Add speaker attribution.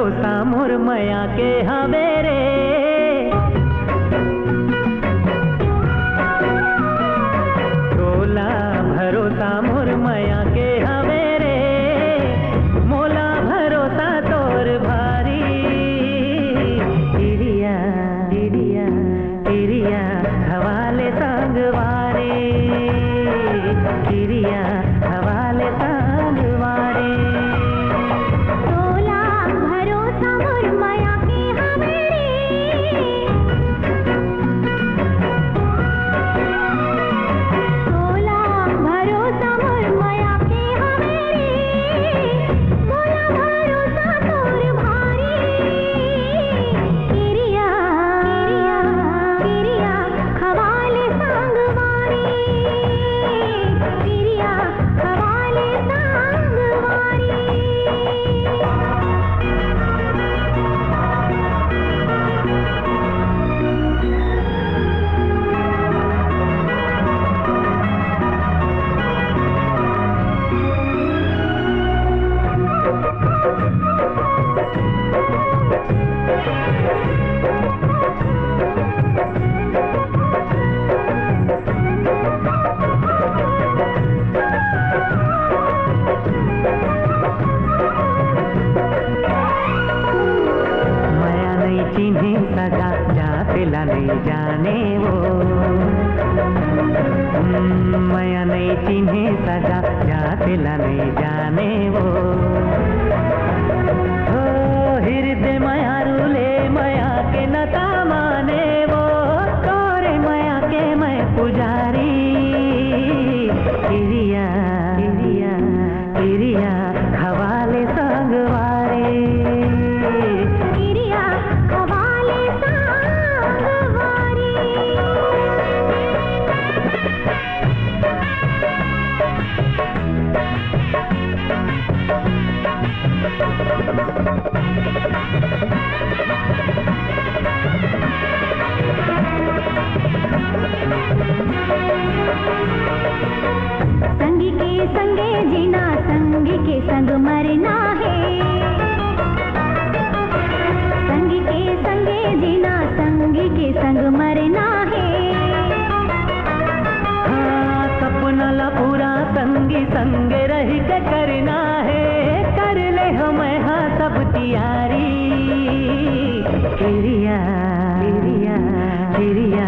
Speaker 1: भरोसा मोर मया के हवेरे। तोला भरोसा मोर मया के हवेरे, मोला भरोसा तोर भारी। चिड़िया चिड़िया चिड़िया हवाले संगवारे, चिड़िया हवाले संगवारे।
Speaker 2: तोला भरोसा मोर मया के हवेरे, तोला भरोसा मोर मया के हवेरे, मोला भरोसा तोर भारी। चिड़िया चिड़िया चिड़िया हवाले संगवारे, चिड़िया हवाले संगवारे।
Speaker 1: मया नहीं चिन्हे सगा जातेला नहीं जाने वो। मया नहीं चिन्हे सगा जातेला नहीं जाने वो। हो हृदय मया रूले मया के नता माने वो। तोरे मया के मैं पुजारी। चिड़िया चिड़िया चिड़िया हवाले संगवारे,
Speaker 2: चिड़िया हवाले संगवारे। संगी के संगे जीना, संगी के संग मरना है। संगी के संगे जीना, संगी के संग मरना है।
Speaker 1: हाँ सपना ला पूरा संगी संग रह के करना है। कर ले हमें हाँ सब तैयारी। चिड़िया चिड़िया चिड़िया